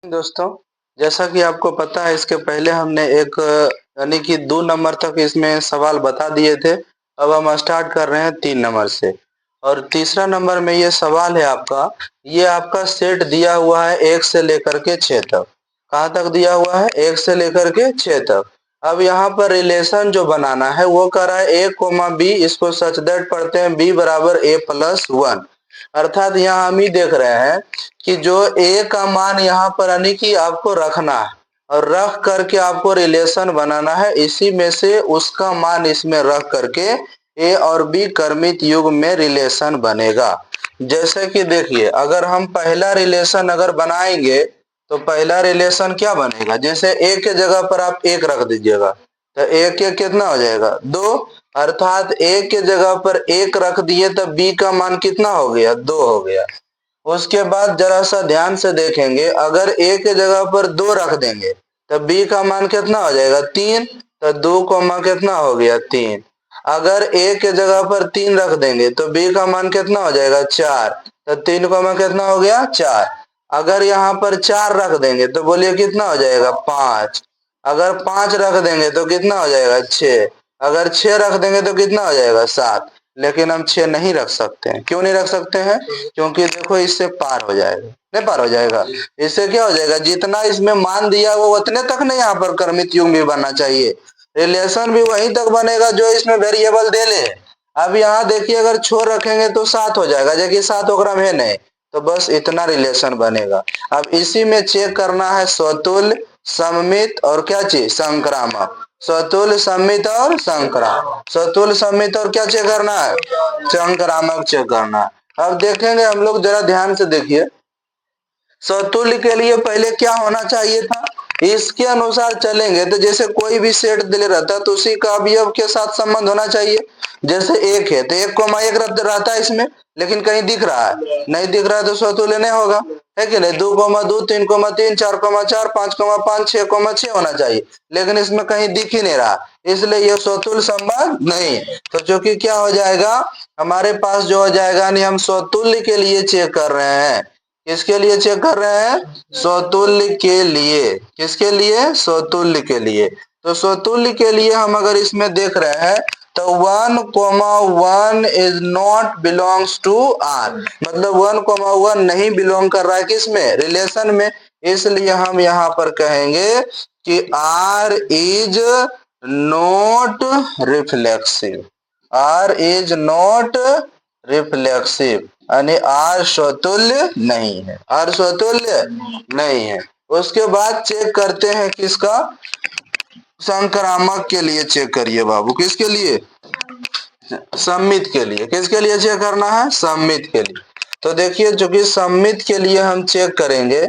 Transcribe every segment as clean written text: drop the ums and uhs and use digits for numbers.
दोस्तों, जैसा कि आपको पता है इसके पहले हमने एक यानी कि 2 नंबर तक इसमें सवाल बता दिए थे। अब हम स्टार्ट कर रहे हैं 3 नंबर से। और तीसरा नंबर में ये सवाल है आपका, ये आपका सेट दिया हुआ है 1 से लेकर के 6 तक। कहाँ तक दिया हुआ है? 1 से लेकर के 6 तक। अब यहाँ पर रिलेशन जो बनाना है वो कह रहा है a, b, इसको सच दैट पढ़ते हैं b बराबर a+1। अर्थात यहाँ हम ही देख रहे हैं कि जो a का मान यहाँ पर यानी कि आपको रखना है और रख करके आपको रिलेशन बनाना है। इसी में से उसका मान इसमें रख करके a और b क्रमित युग्म में रिलेशन बनेगा। जैसे कि देखिए, अगर हम पहला रिलेशन अगर बनाएंगे तो पहला रिलेशन क्या बनेगा? जैसे a के जगह पर आप 1 रख दीजिएगा तो a के कितना हो जाएगा? 2। अर्थात a के जगह पर 1 रख दिए तो b का मान कितना हो गया? 2 हो गया। उसके बाद जरा सा ध्यान से देखेंगे, अगर a के जगह पर 2 रख देंगे तो b का मान कितना हो जाएगा? 3। तो 2 कोमा कितना हो गया? 3। अगर a के जगह पर 3 रख देंगे तो b का मान कितना हो जाएगा? 4। तो 3 कोमा कितना हो गया? 4। अगर यहाँ पर 4 रख देंगे तो बोलिए कितना हो जाएगा? 5। अगर 5 रख देंगे तो कितना हो जाएगा? 6। अगर 6 रख देंगे तो कितना हो जाएगा? 7। लेकिन हम 6 नहीं रख सकते हैं। क्यों नहीं रख सकते हैं? क्योंकि देखो इससे पार हो जाएगा। नहीं पार हो जाएगा, इससे क्या हो जाएगा? जितना इसमें मान दिया वो उतने तक नहीं यहाँ पर क्रमित युग्म भी बनना चाहिए। रिलेशन भी वहीं तक बनेगा जो इसमें वेरिएबल दे ले। अब यहाँ देखिए, अगर छोर रखेंगे तो 7 हो जाएगा, जबकि 7 ओकरा में है नहीं, तो बस इतना रिलेशन बनेगा। अब इसी में चेक करना है स्वतुल्य, सममित और क्या चीज? संक्रामक। स्वतुल्य, सममित और संक्रामक। स्वतुल्य, सममित और क्या चेक करना है? संक्रामक चेक करना है। अब देखेंगे हम लोग, जरा ध्यान से देखिए। स्वतुल्य के लिए पहले क्या होना चाहिए था? इसके अनुसार चलेंगे तो जैसे कोई भी सेट दिले रहता है तो उसी का अवयव के साथ संबंध होना चाहिए। जैसे 1 है तो 1,1 रहता है इसमें, लेकिन कहीं दिख रहा है? नहीं दिख रहा है तो स्वतुल्य नहीं होगा, है कि नहीं? 2,2, 3,3, 4,4, 5,5, 6,6 होना चाहिए, लेकिन इसमें कहीं दिख ही नहीं रहा, इसलिए यह स्वतुल्य संबंध नहीं है। तो चूंकि क्या हो जाएगा हमारे पास, जो हो जाएगा, यानी हम स्वतुल्य के लिए चेक कर रहे हैं। किसके लिए चेक कर रहे हैं? स्वतुल्य के लिए। किसके लिए? स्वतुल्य के लिए। तो स्वतुल्य के लिए हम अगर इसमें देख रहे हैं तो 1,1 is not belongs to R, मतलब 1,1 नहीं बिलोंग कर रहा है किसमें? रिलेशन में। इसलिए हम यहाँ पर कहेंगे कि R is not reflexive. R is not reflexive, यानी आर स्वतुल्य नहीं है। आर स्वतुल्य नहीं है। उसके बाद चेक करते हैं किसका? संक्रामक के लिए चेक करिए बाबू। किसके लिए? सममित के लिए। किसके लिए चेक करना है? सममित के लिए। तो देखिए, चूंकि सममित के लिए हम चेक करेंगे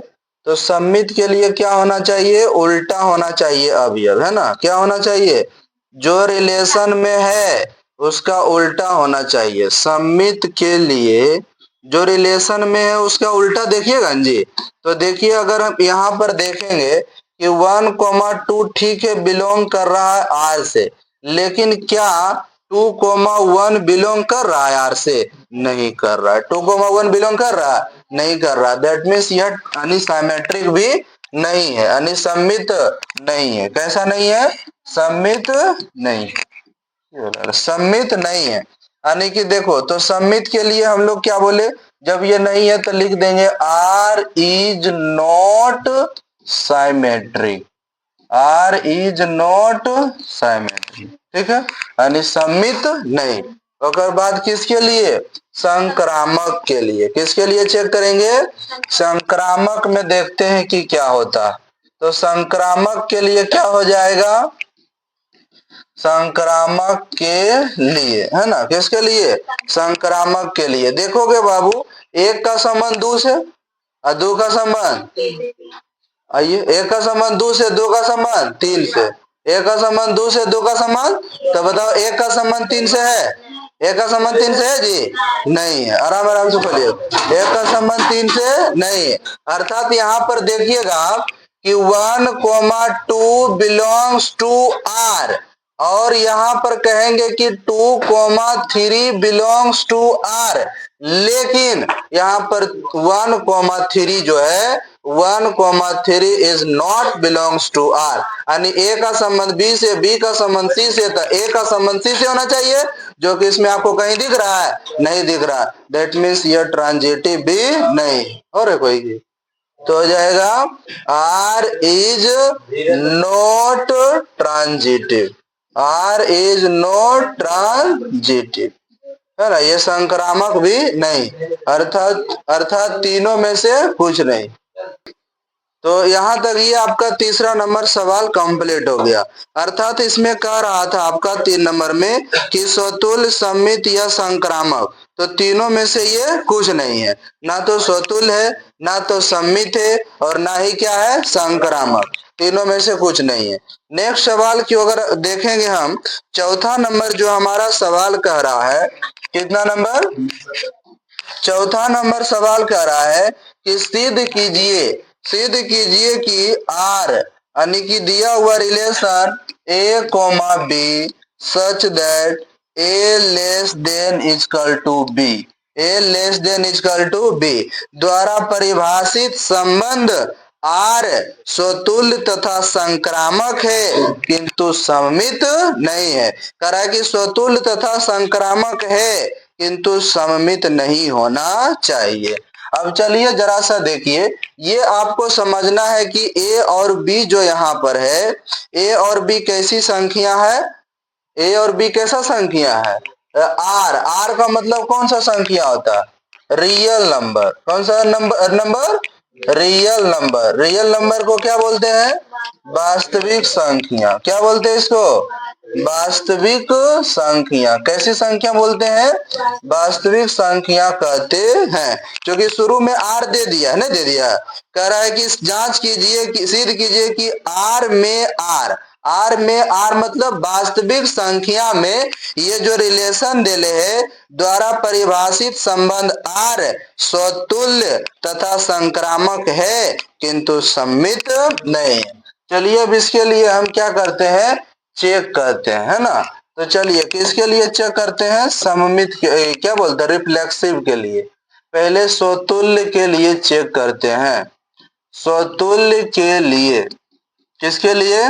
तो सममित के लिए क्या होना चाहिए? उल्टा होना चाहिए अवयव, है ना? क्या होना चाहिए? जो रिलेशन में है उसका उल्टा होना चाहिए। सममित के लिए जो रिलेशन में है उसका उल्टा देखिएगा जी। तो देखिए, अगर हम यहाँ पर देखेंगे कि 1,2 ठीक है बिलोंग कर रहा है आर से, लेकिन क्या 2,1 बिलोंग कर रहा है आर से? नहीं कर रहा है। 2,1 बिलोंग कर रहा है? नहीं कर रहा। दैट मीन्स यह अनिसिमेट्रिक भी नहीं है, अनिसमित नहीं है। कैसा नहीं है? सम्मित नहीं, सम्मित नहीं है। यानी कि देखो, तो सम्मित के लिए हम लोग क्या बोले? जब ये नहीं है तो लिख देंगे R is not symmetric. R is not symmetric, ठीक है, यानी सम्मित नहीं। ओकर बाद किसके लिए? संक्रामक के लिए। किसके लिए चेक करेंगे? संक्रामक में देखते हैं कि क्या होता है। तो संक्रामक के लिए क्या हो जाएगा? संक्रामक के लिए, है ना? किसके लिए? संक्रामक के लिए। देखोगे बाबू, 1 का संबंध 2 से और 2 का संबंध, आइए, 1 का संबंध 2 से, 2 का संबंध 3 से, 1 का संबंध 2 से, 2 का संबंध, तो बताओ 1 का संबंध 3 से है? 1 का संबंध 3 से है जी? नहीं है। आराम आराम से पढ़िए। 1 का संबंध 3 से नहीं है। अर्थात यहाँ पर देखिएगा आप कि 1,2 बिलोंग्स टू आर, और यहाँ पर कहेंगे कि 2,3 बिलोंग्स टू आर, लेकिन यहाँ पर 1,3 जो है 1,3 is not belongs to R, यानी ए का संबंध बी से, बी का संबंध सी से, तो ए का संबंध सी से होना चाहिए, जो कि इसमें आपको कहीं दिख रहा है, नहीं दिख रहा। दैट मीन्स ये ट्रांजिटिव भी नहीं। और है कोई की तो हो जाएगा R is not transitive, R is not transitive, है ना, ये संक्रामक भी नहीं, अर्थात तीनों में से कुछ नहीं। तो यहां तक ये आपका तीसरा नंबर सवाल कंप्लीट हो गया। अर्थात इसमें कह रहा था आपका 3 नंबर में कि स्वतुल्य, सम्मित या संक्रामक, तो तीनों में से ये कुछ नहीं है, ना तो स्वतुल्य है, ना तो सम्मित है, और ना ही क्या है, संक्रामक, तीनों में से कुछ नहीं है। नेक्स्ट सवाल की अगर देखेंगे हम, चौथा नंबर जो हमारा सवाल कह रहा है, कितना नंबर, चौथा नंबर सवाल कह रहा है कि सिद्ध कीजिए कि आर, यानी कि दिया हुआ relation A comma B such that A less than equal to B, A less than equal to B द्वारा परिभाषित संबंध आर स्वतुल्य तथा संक्रामक है किंतु सममित नहीं है। कह रहा है कि स्वतुल्य तथा संक्रामक है किंतु सममित नहीं होना चाहिए। अब चलिए जरा सा देखिए, ये आपको समझना है कि ए और बी जो यहाँ पर है, ए और बी कैसी संख्या है, ए और बी कैसा संख्या है, आर, आर का मतलब कौन सा संख्या होता है, रियल नंबर, कौन सा number, real number, real number को क्या बोलते हैं, वास्तविक संख्या, क्या बोलते हैं इसको, वास्तविक संख्या, कैसी संख्या बोलते हैं, वास्तविक संख्या कहते हैं, क्योंकि शुरू में आर दे दिया है ना, दे दिया, कह रहा है कि जांच कीजिए कि सिद्ध कीजिए कि आर में आर, आर में आर मतलब वास्तविक संख्या में ये जो रिलेशन दिले है द्वारा परिभाषित संबंध आर स्वतुल्य तथा संक्रामक है किंतु सम्मित नहीं। चलिए अब इसके लिए हम क्या करते हैं, चेक करते हैं, है ना। तो चलिए किसके लिए चेक करते हैं, सममित के, क्या बोलते हैं, रिफ्लेक्सिव के लिए। पहले स्वतुल्य के लिए चेक करते हैं, स्वतुल्य के लिए, किसके लिए,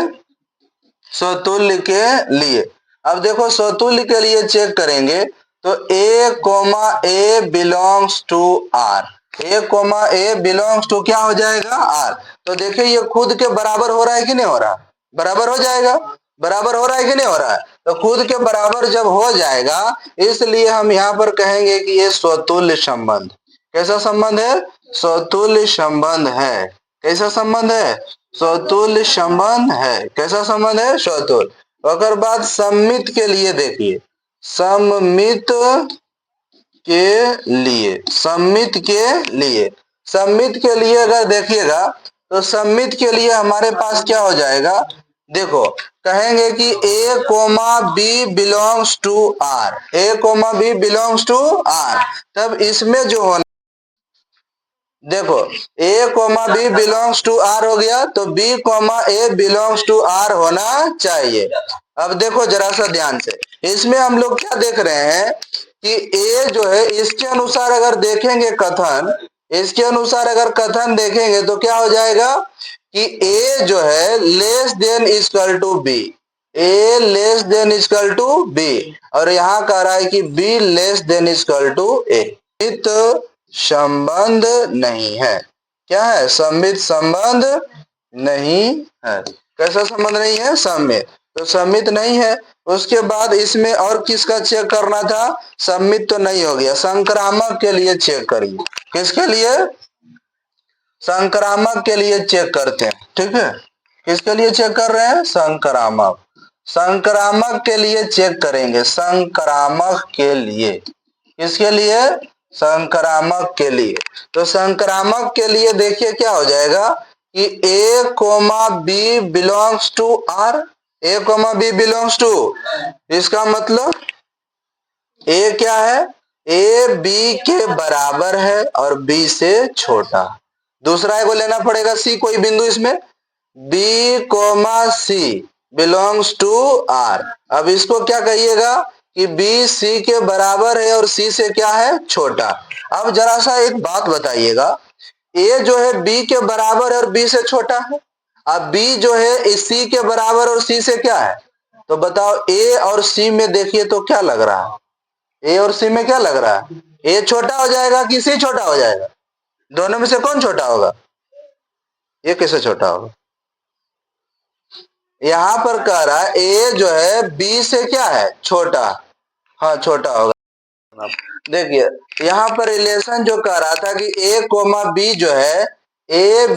स्वतुल्य के लिए। अब देखो स्वतुल्य के लिए चेक करेंगे तो A comma A belongs to R, A comma A belongs to क्या हो जाएगा, आर। तो देखिए ये खुद के बराबर हो रहा है कि नहीं हो रहा, बराबर हो जाएगा, बराबर हो रहा है कि नहीं हो रहा है, तो खुद के बराबर जब हो जाएगा इसलिए हम यहाँ पर कहेंगे कि ये स्वतुल्य संबंध, कैसा संबंध है, स्वतुल्य संबंध है, कैसा संबंध है, स्वतुल्य संबंध है, कैसा संबंध है, स्वतुल्य। अगर बात सम्मित के लिए देखिए, सम्मित के लिए, सम्मित के लिए, सम्मित के लिए अगर देखिएगा तो सम्मित के लिए हमारे पास क्या हो जाएगा, देखो कहेंगे कि A comma B belongs to R, A comma B belongs to R, तब इसमें जो होना, देखो A comma B belongs to R हो गया तो B comma A belongs to R होना चाहिए। अब देखो जरा सा ध्यान से, इसमें हम लोग क्या देख रहे हैं कि ए जो है इसके अनुसार अगर देखेंगे कथन, इसके अनुसार अगर कथन देखेंगे तो क्या हो जाएगा कि ए जो है less than equal to B, A less than equal to B, और यहाँ कह रहा है कि B less than equal to A, संबंध नहीं है, क्या है, सम्मित संबंध नहीं है, कैसा संबंध नहीं है, सम्मित, तो सम्मित नहीं है। उसके बाद इसमें और किसका चेक करना था, सम्मित तो नहीं हो गया, संक्रामक के लिए चेक करिए, किसके लिए, संक्रामक के लिए चेक करते हैं, ठीक है, किसके लिए चेक कर रहे हैं, संक्रामक, संक्रामक के लिए चेक करेंगे, संक्रामक के लिए, किसके लिए, संक्रामक के लिए। तो संक्रामक के लिए देखिए क्या हो जाएगा कि A comma B belongs to R, A comma B belongs to, इसका मतलब ए क्या है, ए बी के बराबर है और बी से छोटा। दूसरा को लेना पड़ेगा सी, कोई बिंदु इसमें, B comma C belongs to R. अब इसको क्या कहिएगा कि बी सी के बराबर है और सी से क्या है, छोटा। अब जरा सा एक बात बताइएगा ए जो है बी के बराबर और बी से छोटा है। अब बी जो है सी के बराबर और सी से क्या है, तो बताओ ए और सी में देखिए तो क्या लग रहा है, ए और सी में क्या लग रहा है, ए छोटा हो जाएगा कि सी छोटा हो जाएगा, दोनों में से कौन छोटा होगा, ये कैसे छोटा होगा। यहां पर कह रहा है ए जो है बी से क्या है, छोटा, हाँ छोटा होगा। देखिए यहाँ पर रिलेशन जो कह रहा था कि ए कोमा बी जो है, ए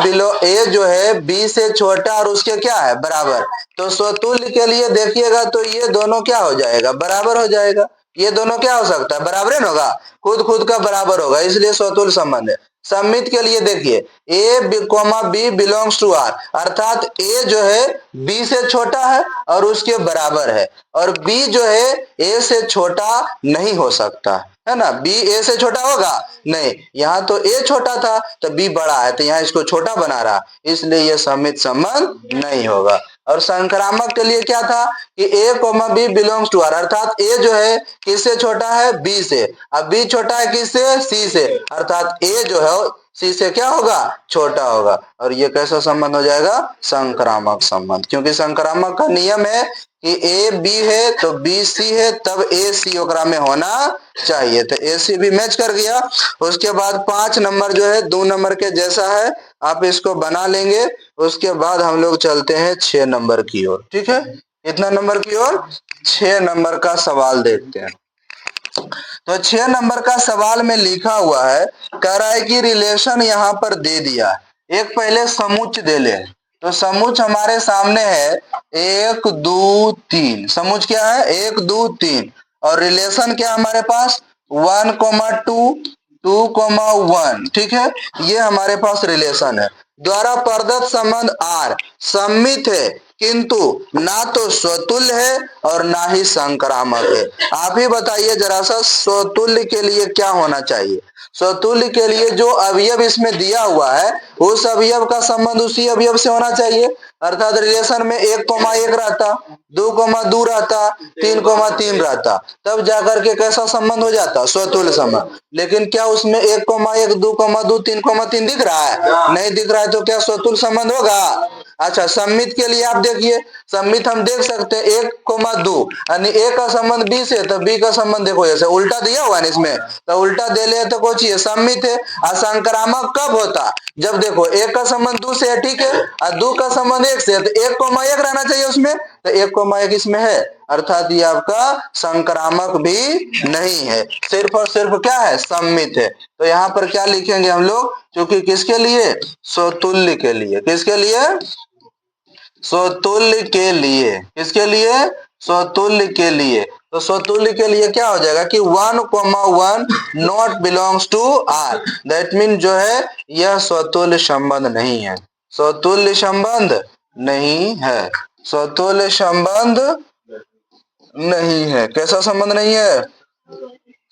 जो है बी से छोटा और उसके क्या है, बराबर। तो स्वतुल्य के लिए देखिएगा तो ये दोनों क्या हो जाएगा, बराबर हो जाएगा। ये दोनों क्या हो सकता है, बराबर होगा, खुद खुद का बराबर होगा, इसलिए स्वतुल्य संबंध है। सममित के लिए देखिए A comma B belongs to R, अर्थात ए जो है बी से छोटा है और उसके बराबर है, और बी जो है ए से छोटा नहीं हो सकता है ना, बी ए से छोटा होगा नहीं, यहाँ तो ए छोटा था तो बी बड़ा है तो यहाँ इसको छोटा बना रहा, इसलिए यह सममित संबंध नहीं होगा। और संक्रामक के लिए क्या था कि A comma B belongs to R, अर्थात ए जो है किससे छोटा है, बी से, अब बी छोटा है किससे, सी से, अर्थात ए जो है सी से क्या होगा, छोटा होगा, और ये कैसा संबंध हो जाएगा, संक्रामक संबंध, क्योंकि संक्रामक का नियम है कि ए बी है तो बी सी है, तब ए सी ओकरा में होना चाहिए, तो ए सी भी मैच कर गया। उसके बाद 5 नंबर जो है 2 नंबर के जैसा है, आप इसको बना लेंगे। उसके बाद हम लोग चलते हैं 6 नंबर की ओर, ठीक है, कितना नंबर की ओर, 6 नंबर का सवाल देखते हैं। तो 6 नंबर का सवाल में लिखा हुआ है, कह रहा है कि रिलेशन यहाँ पर दे दिया, एक पहले समुच्च दे ले, तो समुच्च हमारे सामने है 1 2 3, समुच्च क्या है 1 2 3, और रिलेशन क्या हमारे पास 1 2 2 1, ठीक है, ये हमारे पास रिलेशन है। द्वारा प्रदत्त संबंध आर सम्मित है किंतु ना तो स्वतुल्य है और ना ही संक्रामक है। आप ही बताइए जरा सा, स्वतुल्य के लिए क्या होना चाहिए, स्वतुल्य के लिए जो अवयव इसमें दिया हुआ है उस अवयव का संबंध उसी अवयव से होना चाहिए, अर्थात रिलेशन में 1 रहता, 2 रहता, 3 रहता, तब जाकर के कैसा संबंध हो जाता, स्वतुल्य संबंध। लेकिन क्या उसमें 1 2 3 दिख रहा है, नहीं दिख रहा है, तो क्या स्वतुल्य संबंध होगा। अच्छा, सम्मित के लिए आप देखिए, सम्मित हम देख सकते हैं 1 2, यानी ए का संबंध बी से, तो बी का संबंध देखो जैसे उल्टा दिया हुआ है इसमें, तो उल्टा दे ले तो कोई चीज सम्मित है। असंक्रामक कब होता, जब देखो 1 का संबंध 2 से है, ठीक है, और 2 का संबंध 1 से है, तो 1 रहना चाहिए उसमें, तो 1 इसमें है, अर्थात ये आपका संक्रामक भी नहीं है, सिर्फ और सिर्फ क्या है, सम्मित है। तो यहाँ पर क्या लिखेंगे हम लोग, क्योंकि किसके लिए, स्वतुल्य के लिए, किसके लिए, स्वतुल्य के लिए, किसके लिए, स्वतुल्य के लिए। तो स्वतुल्य के लिए क्या हो जाएगा कि 1 not belongs to R, that mean जो है यह स्वतुल्य संबंध नहीं है, स्वतुल्य संबंध नहीं है, स्वतुल्य संबंध नहीं है, कैसा संबंध नहीं है,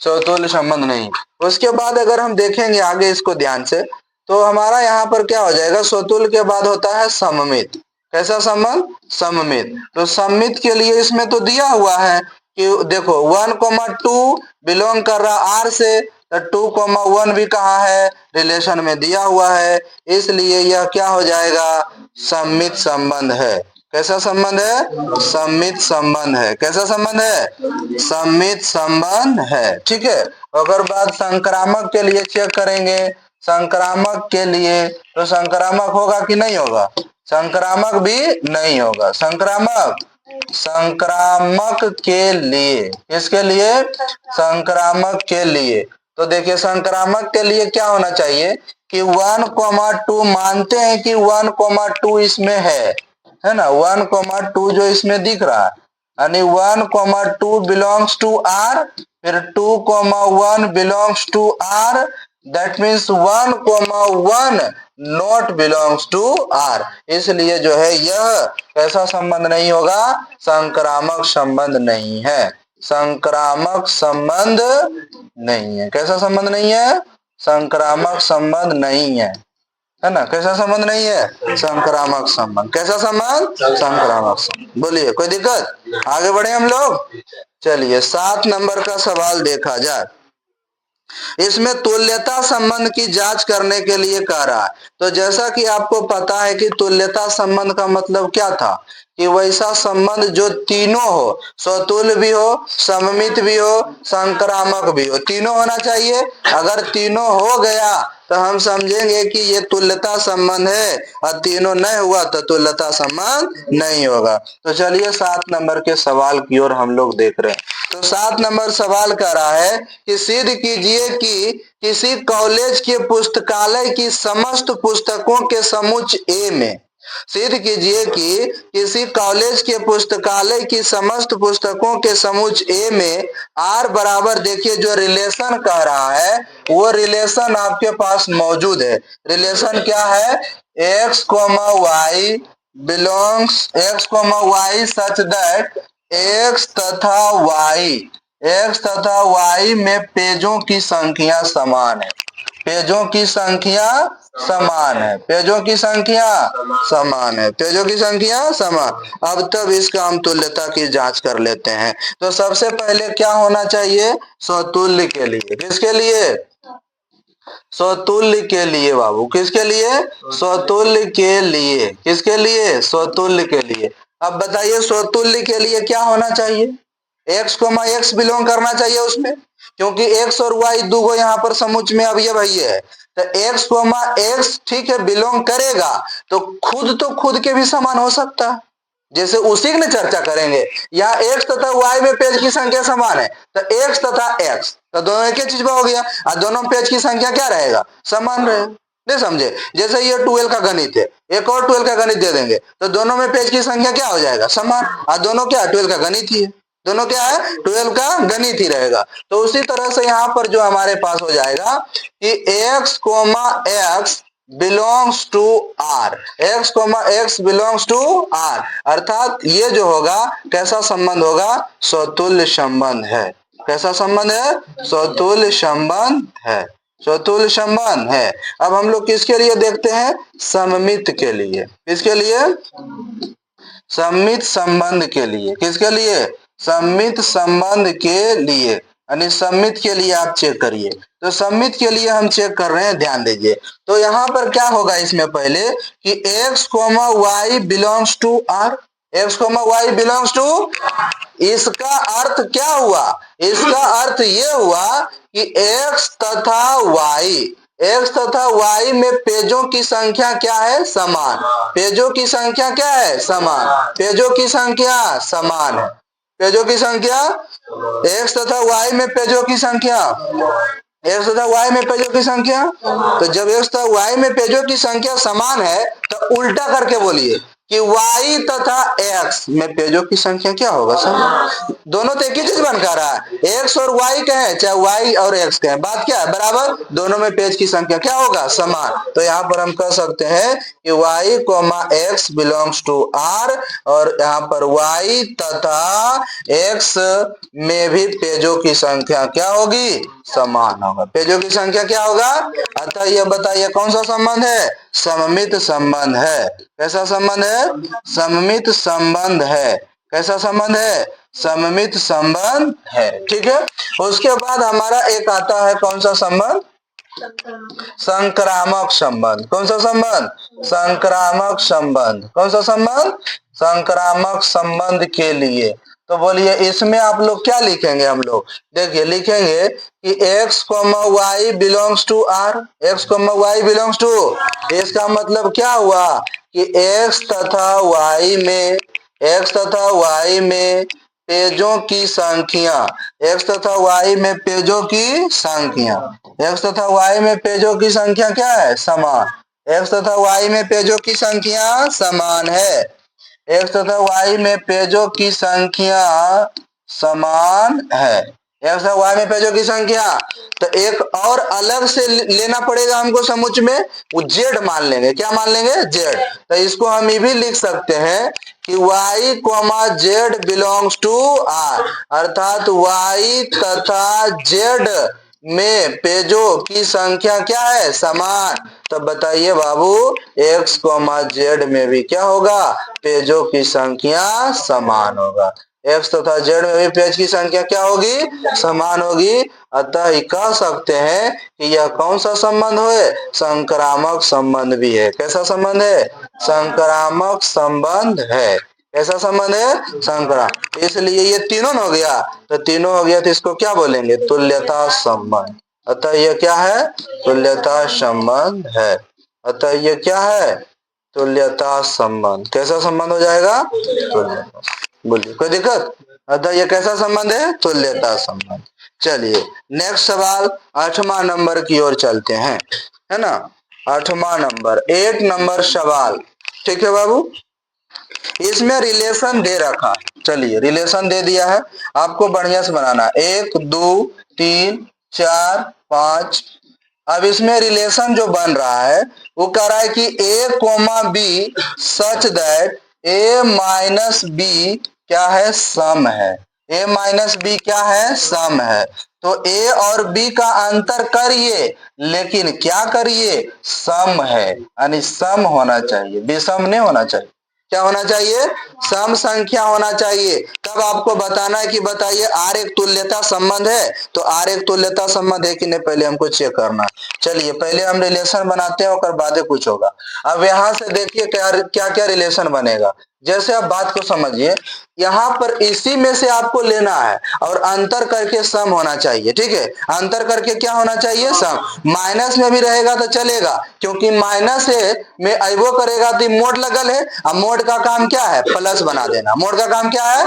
स्वतुल्य संबंध नहीं। उसके बाद अगर हम देखेंगे आगे इसको ध्यान से, तो हमारा यहाँ पर क्या हो जाएगा, स्वतुल्य के बाद होता है सममित, कैसा संबंध, सममित। तो सममित के लिए इसमें तो दिया हुआ है कि देखो 1 2 बिलोंग कर रहा आर से, तो 2 1 भी कहाँ है, रिलेशन में दिया हुआ है, इसलिए यह क्या हो जाएगा, सममित संबंध है। कैसा संबंध है, सममित संबंध है, कैसा संबंध है, सममित संबंध है, ठीक है। अगर बात संक्रामक के लिए चेक करेंगे, संक्रामक के लिए तो संक्रामक होगा कि नहीं होगा, संक्रामक भी नहीं होगा, संक्रामक, संक्रामक के लिए, किसके लिए, संक्रामक के लिए। तो देखिए संक्रामक के लिए क्या होना चाहिए कि 1 2 मानते हैं कि 1 2 इसमें है ना, 1 2 जो इसमें दिख रहा है, यानी 1 2 बिलोंग्स टू आर, फिर 2 1 belongs to R, that means 1 not belongs to R, इसलिए जो है यह कैसा संबंध नहीं होगा, संक्रामक संबंध नहीं है, संक्रामक संबंध नहीं है, कैसा संबंध नहीं है, संक्रामक संबंध नहीं है ना, कैसा संबंध नहीं है, संक्रामक संबंध, कैसा संबंध, संक्रामक संबंध। बोलिए कोई दिक्कत, आगे बढ़े हम लोग। चलिए 7 नंबर का सवाल देखा जाए। इसमें तुल्यता संबंध की जांच करने के लिए कह रहा है। तो जैसा कि आपको पता है कि तुल्यता संबंध का मतलब क्या था कि वैसा संबंध जो तीनों हो, स्वतुल्य भी हो, सममित भी हो, संक्रामक भी हो, तीनों होना चाहिए। अगर तीनों हो गया तो हम समझेंगे कि ये तुल्यता संबंध है, और तीनों नहीं हुआ तो तुल्यता संबंध नहीं होगा। तो चलिए 7 नंबर के सवाल की ओर हम लोग देख रहे हैं। तो 7 नंबर सवाल कर रहा है कि सिद्ध कीजिए कि किसी कॉलेज के पुस्तकालय की समस्त पुस्तकों के समुच्चय ए में, सिद्ध कीजिए कि किसी कॉलेज के पुस्तकालय की समस्त पुस्तकों के समुच्चय ए में आर बराबर, देखिए जो रिलेशन कह रहा है वो रिलेशन आपके पास मौजूद है। रिलेशन क्या है? X comma y belongs x comma y such that x तथा वाई में पेजों की संख्या समान है। पेजों की संख्या समान है। पेजों की संख्या समान है। पेजों की संख्या समान। अब तब इसका हम तुल्यता की जांच कर लेते हैं। तो सबसे पहले क्या होना चाहिए? स्वतुल्य के लिए। किसके लिए? स्वतुल्य के लिए बाबू। किसके लिए? स्वतुल्य के लिए। किसके लिए? स्वतुल्य के लिए। अब बताइए स्वतुल्य के लिए क्या होना चाहिए? एक्स कोमा एक्स बिलोंग करना चाहिए उसमें, क्योंकि एक्स और वाई दो यहाँ पर समुच्चय में अवयव है। तो एक्स कोमा एक्स ठीक है बिलोंग करेगा तो खुद के भी समान हो सकता है, जैसे उसी की चर्चा करेंगे। यहाँ एक्स तथा वाई में पेज की संख्या समान है तो एक्स तथा एक्स तो दोनों एक ही चीज में हो गया, और दोनों पेज की संख्या क्या रहेगा? समान रहेगा। नहीं समझे? जैसे ये 12 का गणित है, एक और 12 का गणित दे देंगे तो दोनों में पेज की संख्या क्या हो जाएगा? समान। और दोनों क्या? 12 का गणित ही है। दोनों क्या है? 12 का गणित ही रहेगा। तो उसी तरह से यहाँ पर जो हमारे पास हो जाएगा कि x comma x belongs to R. X comma x belongs to R, अर्थात ये जो होगा कैसा संबंध होगा? स्वतुल्य संबंध है। कैसा संबंध है? स्वतुल्य संबंध है। स्वतुल्य संबंध है। अब हम लोग किसके लिए देखते हैं? सममित के लिए। किसके लिए? सममित संबंध के लिए। किसके लिए? सममित संबंध के लिए। यानी सममित के लिए आप चेक करिए। तो सममित के लिए हम चेक कर रहे हैं, ध्यान दीजिए। तो यहाँ पर क्या होगा इसमें पहले कि x comma y belongs to R. X comma y belongs to, इसका अर्थ क्या हुआ? इसका अर्थ ये हुआ कि x तथा y में पेजों की संख्या क्या है? समान। पेजों की संख्या क्या है? समान। पेजों की संख्या समान है। पेजों की संख्या x तथा y में पेजों की संख्या, x तथा y में पेजों की संख्या। तो जब x तथा y में पेजों की संख्या समान है तो उल्टा करके बोलिए कि y तथा x में पेजों की संख्या क्या होगा? समान। दोनों तो एक ही चीज बनकर रहा है। x और y कहें चाहे y और x कहें, बात क्या है? बराबर। दोनों में पेज की संख्या क्या होगा? समान। तो यहाँ पर हम कह सकते हैं कि y comma x belongs to r, और यहाँ पर y तथा x में भी पेजों की संख्या क्या होगी? समान होगा। पेजों की संख्या क्या होगा? अतः यह बताइए कौन सा संबंध है? सममित संबंध है। कैसा संबंध है? सममित संबंध है। कैसा संबंध है? सममित संबंध है। ठीक है। उसके बाद हमारा एक आता है कौन सा संबंध? संक्रामक संबंध। कौन सा संबंध? संक्रामक संबंध। कौन सा संबंध? संक्रामक संबंध के लिए। तो बोलिए इसमें आप लोग क्या लिखेंगे? हम लोग देखिए लिखेंगे कि x comma y belongs to R. X comma y belongs to, इसका मतलब क्या हुआ कि x तथा y में पेजों की संख्या, x तथा y में पेजों की संख्या, x तथा y में पेजों की संख्या क्या है? समान। x तथा y में पेजों की संख्या समान है। x तथा y में पेजों की संख्या समान है। x तथा y में पेजों की संख्या। तो एक और अलग से लेना पड़ेगा हमको समुच्चय में, वो z मान लेंगे। क्या मान लेंगे? z। तो इसको हम ये भी लिख सकते हैं कि y comma z belongs to r, अर्थात y तथा z में पेजों की संख्या क्या है? समान। तो बताइए बाबू x कोमा z में भी क्या होगा? पेजों की संख्या समान होगा। x तथा z में भी पेज की संख्या क्या होगी, समान होगी। अतः ही कह सकते हैं कि यह कौन सा संबंध है, संक्रामक संबंध भी है। कैसा संबंध है, संक्रामक संबंध है। कैसा संबंध है, संक्रामक। इसलिए ये तीनों हो गया, तो तीनों हो गया तो इसको क्या बोलेंगे, तुल्यता संबंध। अतः यह क्या है, तुल्यता संबंध है। अतः ये क्या है, तुल्यता संबंध। कैसा संबंध हो जाएगा, तुल्यता। बोलिए कोई दिक्कत। अतः ये कैसा संबंध है, तुल्यता संबंध। चलिए नेक्स्ट सवाल 8वां नंबर की ओर चलते हैं, है ना। 8वां नंबर, 8 नंबर सवाल, ठीक है बाबू। इसमें रिलेशन दे रखा, चलिए रिलेशन दे दिया है, आपको बढ़िया से बनाना, 1 2 3 4 5। अब इसमें रिलेशन जो बन रहा है वो कह रहा है कि a कोमा B such that a minus B क्या है, सम है। a माइनस बी क्या है, सम है। तो a और b का अंतर करिए, लेकिन क्या करिए, सम है, यानी सम होना चाहिए, विषम नहीं होना चाहिए। क्या होना चाहिए, सम संख्या होना चाहिए। तब आपको बताना है कि बताइए आर एक तुल्यता संबंध है, तो आर एक तुल्यता संबंध है कि नहीं, पहले हमको चेक करना। चलिए पहले हम रिलेशन बनाते हैं और बाद में कुछ होगा। अब यहाँ से देखिए क्या क्या क्या रिलेशन बनेगा। जैसे आप बात को समझिए, यहाँ पर इसी में से आपको लेना है और अंतर करके सम होना चाहिए, ठीक है। अंतर करके क्या होना चाहिए, सम। माइनस में भी रहेगा तो चलेगा, क्योंकि माइनस है में अबो करेगा तो मोड लगल है। अब मोड का काम क्या है, प्लस बना देना। मोड का काम क्या है,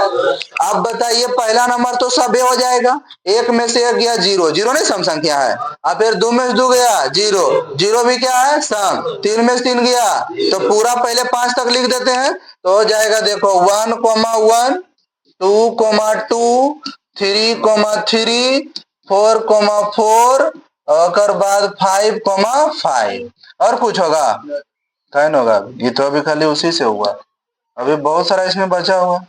अब बताइए पहला नंबर तो सब हो जाएगा, एक में से एक गया जीरो, जीरो नहीं सम संख्या है। अब फिर 2 में से 2 गया जीरो, जीरो भी क्या है, सम। 3 में से 3 गया, तो पूरा पहले 5 तक लिख देते हैं, तो हो जाएगा देखो 1 कोमा 1 2 कोमा 2 3 कोमा 3 4 कोमा 4 और बाद 5 कोमा 5। और कुछ होगा, कहीं होगा, ये तो अभी खाली उसी से हुआ, अभी बहुत सारा इसमें बचा हुआ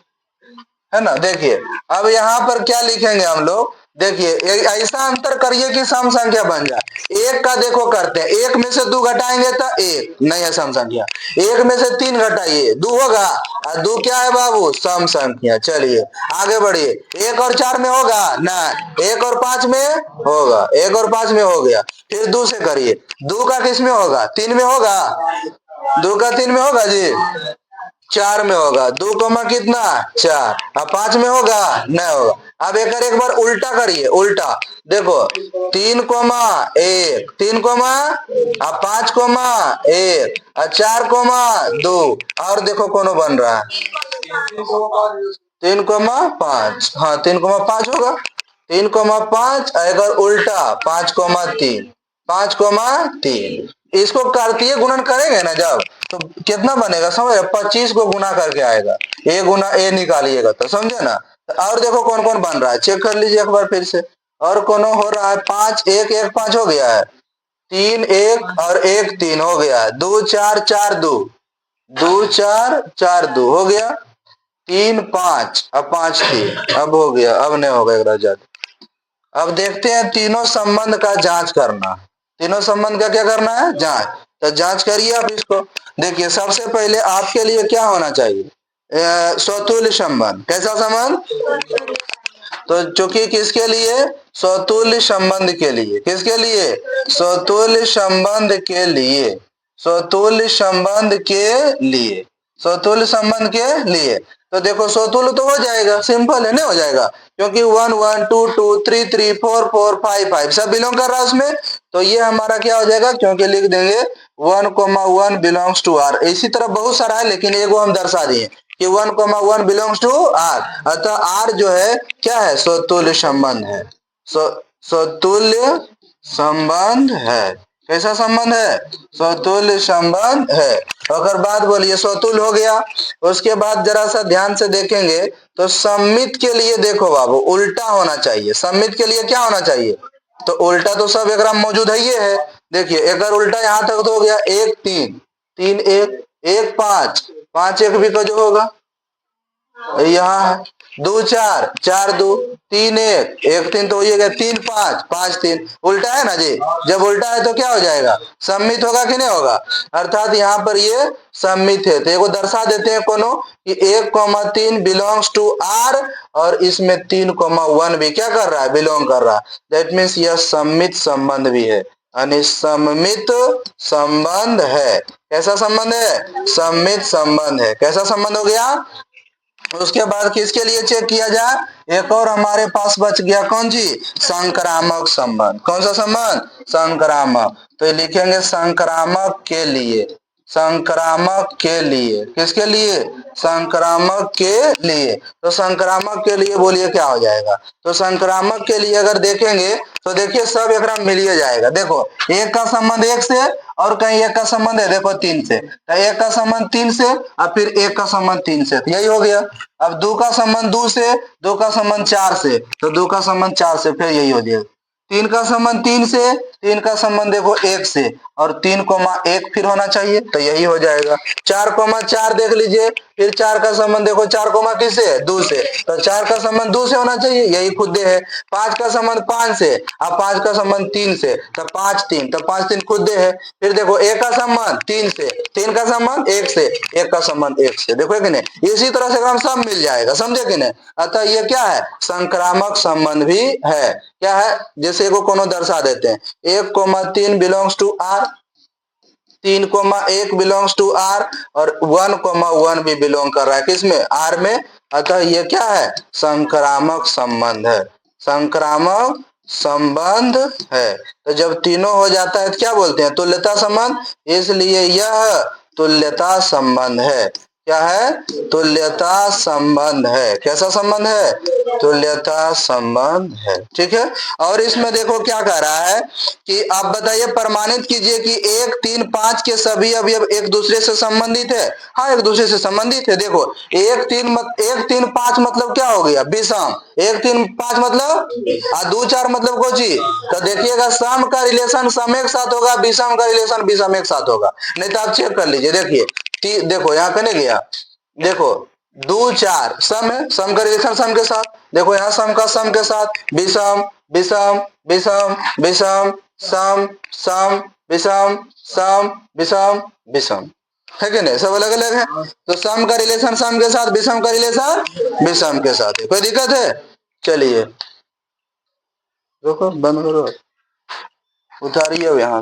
है ना। देखिए अब यहाँ पर क्या लिखेंगे हम लोग, देखिए ऐसा अंतर करिए कि सम संख्या बन जाए। एक का देखो करते हैं, एक में से 2 घटाएंगे तो एक नहीं है सम संख्या, एक में से 3 घटाइए 2 होगा, और 2 क्या है बाबू, सम संख्या। चलिए आगे बढ़िए, 1 और 4 में होगा ना, 1 और 5 में होगा, 1 और 5 में हो गया। फिर 2 से करिए, 2 का किस में होगा, 3 में होगा, 2 का 3 में होगा जी, 4 में होगा। 2 कोमा कितना, 4। अब 5 में होगा, नहीं होगा। अब एक बार उल्टा करिए, उल्टा देखो 3 कोमा 1 3 कोमा, अब 5 कोमा 1 और 4 कोमा 2, और देखो कौन बन रहा है 3 कोमा 5, हाँ 3 कोमा 5 होगा, 3 कोमा 5, एक और उल्टा 5 कोमा 3 5 कोमा 3। इसको कार्तीय गुणन करेंगे ना जब, तो कितना बनेगा समझ, 25 को गुना करके आएगा, ए गुना ए निकालिएगा तो, समझे ना। और देखो कौन कौन बन रहा है, चेक कर लीजिए एक बार फिर से। और कौन हो रहा है, 5 1 1 5 हो गया है, 3 1 और 1 3 हो गया है, 2 4 4 2 2 4 4 2 हो गया, 3 5 अब 5 3 अब हो गया, अब नहीं होगा एक राजा। अब देखते हैं तीनों संबंध का जांच करना, तीनों संबंध का क्या करना है, जांच। तो जांच करिए आप इसको। देखिए सबसे पहले आपके लिए क्या होना चाहिए, स्वतुल्य संबंध। कैसा संबंध, तो चूंकि किसके लिए, स्वतुल्य संबंध के लिए, किसके लिए, स्वतुल्य संबंध के लिए, स्वतुल्य संबंध के लिए, स्वतुल्य संबंध के लिए। तो देखो स्वतुल्य तो हो जाएगा, सिंपल है, नहीं हो जाएगा, क्योंकि 1 1 2 2 3 3 4 4 5 5 सब बिलोंग कर रहा है उसमें। तो ये हमारा क्या हो जाएगा, क्योंकि लिख देंगे 1 1 बिलोंग्स टू आर। इसी तरह बहुत सारा है, लेकिन एगो हम दर्शा दिए कि 1 1 बिलोंग्स टू आर। अतः आर जो है क्या है, स्वतुल्य संबंध है, स्वतुल्य संबंध है। कैसा संबंध है, स्वतुल्य संबंध है। अगर बात बोलिए स्वतुल्य हो गया, उसके बाद जरा सा ध्यान से देखेंगे तो सम्मित के लिए देखो बाबू उल्टा होना चाहिए। सम्मित के लिए क्या होना चाहिए, तो उल्टा तो सब एक मौजूद है, ये है। देखिए एक उल्टा यहाँ तक तो हो गया, 1 3 3 1 1 5 5 1 भी का जो होगा यहाँ है, 2 4, 4 2, 3 1, 1 3 तो ये गया 3 5, 5 3, उल्टा है ना जी। जब उल्टा है तो क्या हो जाएगा, सममित होगा कि नहीं होगा, अर्थात यहाँ पर ये सममित है। तो एक दर्शा देते हैं कोनो कि 1,3 बिलोंग्स टू आर और इसमें 3,1 भी क्या कर रहा है, बिलोंग कर रहा है। दैट मीन्स यह सममित संबंध भी है, यानी सममित संबंध है। कैसा संबंध है, सममित संबंध है। कैसा संबंध हो गया। उसके बाद किसके लिए चेक किया जाए, एक और हमारे पास बच गया कौन जी, संक्रामक संबंध। कौन सा संबंध, संक्रामक। तो लिखेंगे संक्रामक के लिए, संक्रामक के लिए, किसके लिए, संक्रामक के लिए। तो संक्रामक के लिए बोलिए क्या हो जाएगा। तो संक्रामक के लिए अगर देखेंगे तो देखिए सब एक मिलिए जाएगा। देखो एक का संबंध एक से और कहीं एक का संबंध है देखो 3 से, तो एक का संबंध 3 से और फिर एक का संबंध 3 से, तो यही हो गया। अब 2 का संबंध 2 से, 2 का संबंध 4 से, तो 2 का संबंध 4 से, फिर यही हो जाएगा। 3 का संबंध 3 से, 3 का संबंध देखो 1 से और 3,1 फिर होना चाहिए, तो यही हो जाएगा। 4,4 देख लीजिए, फिर 4 का संबंध देखो 4, किससे, 2 से, तो 4 का संबंध 2 से होना चाहिए, यही खुदे है। 5 का संबंध 5 से, अब 5 का संबंध 3 से, तो 5 3, तो 5 3 खुदे है। फिर देखो 1 का संबंध 3 से, 3 का संबंध 1 से, 1 का संबंध 1 से, देखो कि नहीं। इसी तरह से हम सब मिल जाएगा, समझे कि नहीं। अतः ये क्या है, संक्रामक संबंध भी है। क्या है, जैसे को कोनो दर्शा देते हैं 1,3 belongs to R, 3,1 belongs to R और 1,1 भी बिलोंग कर रहा है किसमें, आर में। अतः ये क्या है, संक्रामक संबंध है, संक्रामक संबंध है। तो जब तीनों हो जाता है तो क्या बोलते हैं, तुल्यता संबंध। इसलिए यह तुल्यता संबंध है। क्या है, तुल्यता संबंध है। कैसा संबंध है, तुल्यता संबंध है। ठीक है। और इसमें देखो क्या कह रहा है कि आप बताइए, प्रमाणित कीजिए कि 1 3 5 के सभी अवयव एक दूसरे से संबंधित है। हाँ, एक दूसरे से संबंधित है। देखो 1 3 5 मतलब क्या हो गया, विषम। 1 3 5 मतलब 2 4 मतलब कोची। तो देखिएगा सम का रिलेशन सम एक साथ होगा, विषम का रिलेशन विषम एक साथ होगा। नहीं तो आप चेक कर लीजिए। देखिए देखो यहाँ पे नहीं गया, देखो 2 4 सम है, सम का रिलेशन सम के साथ। देखो यहाँ सम का सम के साथ, विषम विषम विषम विषम सम सम विषम सम विषम विषम, है कि नहीं, सब अलग अलग है। तो सम का रिलेशन सम के साथ, विषम का रिलेशन विषम के साथ है। कोई दिक्कत है, चलिए रुको बंद करो, उतारिए यहाँ।